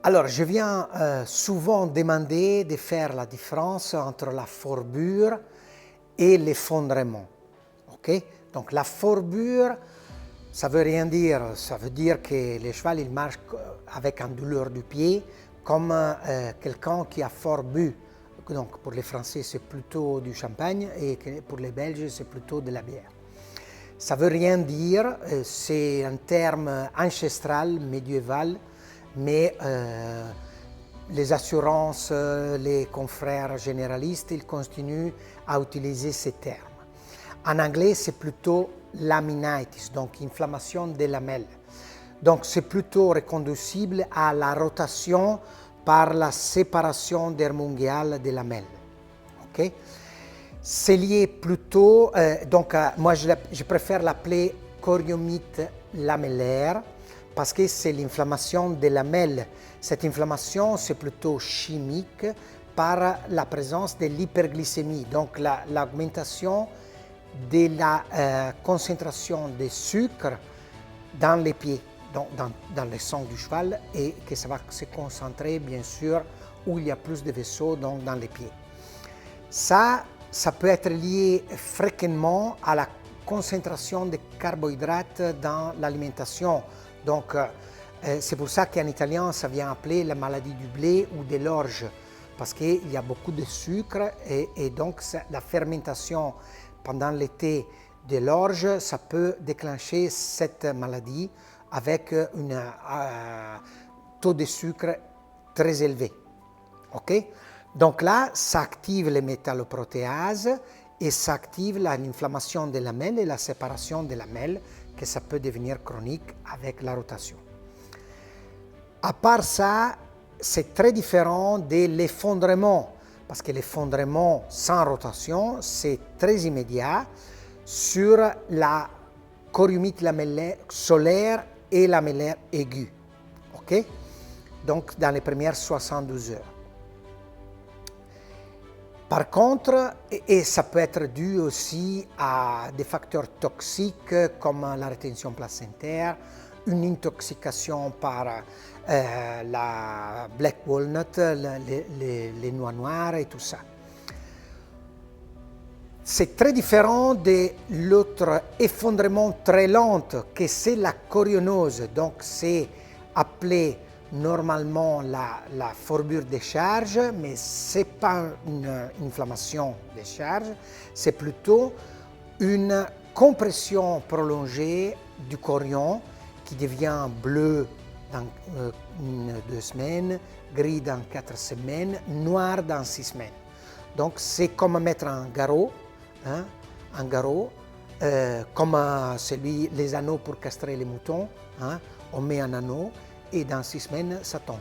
Alors, je viens souvent demander de faire la différence entre la fourbure et l'effondrement. Ok? Donc, la fourbure, ça veut rien dire. Ça veut dire que le cheval il marche avec une douleur du pied, comme quelqu'un qui a fort bu. Donc, pour les Français, c'est plutôt du champagne et pour les Belges, c'est plutôt de la bière. Ça veut rien dire, c'est un terme ancestral, médiéval, mais les assurances, les confrères généralistes, ils continuent à utiliser ces termes. En anglais, c'est plutôt laminitis, donc inflammation des lamelles. Donc c'est plutôt reconduisible à la rotation par la séparation dermungiale des lamelles. Okay? C'est lié plutôt, moi je préfère l'appeler choriomyite lamellaire parce que c'est l'inflammation des lamelles. Cette inflammation, c'est plutôt chimique par la présence de l'hyperglycémie, donc l'augmentation de la concentration de sucre dans les pieds, dans le sang du cheval, et que ça va se concentrer bien sûr où il y a plus de vaisseaux, donc dans les pieds. Ça peut être lié fréquemment à la concentration de carbohydrates dans l'alimentation. Donc, c'est pour ça qu'en italien, ça vient appeler la maladie du blé ou de l'orge, parce qu'il y a beaucoup de sucre et donc la fermentation pendant l'été de l'orge, ça peut déclencher cette maladie avec un taux de sucre très élevé. Okay? Donc là, ça active les métalloprotéases et ça active l'inflammation des lamelles et la séparation des lamelles, que ça peut devenir chronique avec la rotation. À part ça, c'est très différent de l'effondrement, parce que l'effondrement sans rotation, c'est très immédiat sur la choriomyite lamellaire solaire et lamellaire aiguë. Okay? Donc dans les premières 72 heures. Par contre, et ça peut être dû aussi à des facteurs toxiques comme la rétention placentaire, une intoxication par la black walnut, les noix noires et tout ça. C'est très différent de l'autre effondrement très lent que c'est la chorionose. Donc c'est appelé normalement la fourbure des charges, mais ce n'est pas une inflammation des charges, c'est plutôt une compression prolongée du chorion qui devient bleu dans 2 semaines, gris dans 4 semaines, noir dans 6 semaines. Donc c'est comme mettre un garrot, comme les anneaux pour castrer les moutons, on met un anneau et dans 6 semaines, ça tombe.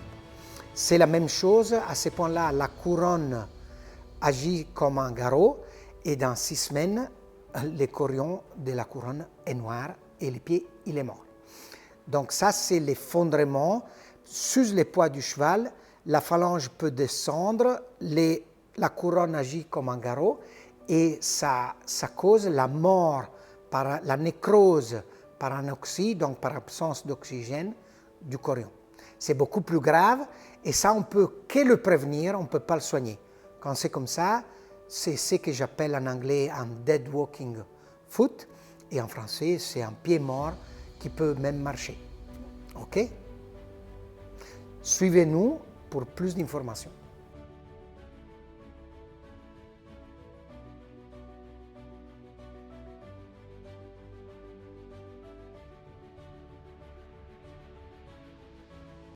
C'est la même chose, à ce point-là, la couronne agit comme un garrot et dans 6 semaines, le chorion de la couronne est noir et le pied, il est mort. Donc ça, c'est l'effondrement. Sous le poids du cheval, la phalange peut descendre, la couronne agit comme un garrot et ça cause la mort par la nécrose, par anoxie, donc par absence d'oxygène du chorion. C'est beaucoup plus grave et ça, on ne peut que le prévenir, on ne peut pas le soigner. Quand c'est comme ça, c'est ce que j'appelle en anglais un dead walking foot et en français, c'est un pied mort qui peut même marcher. OK? Suivez-nous pour plus d'informations.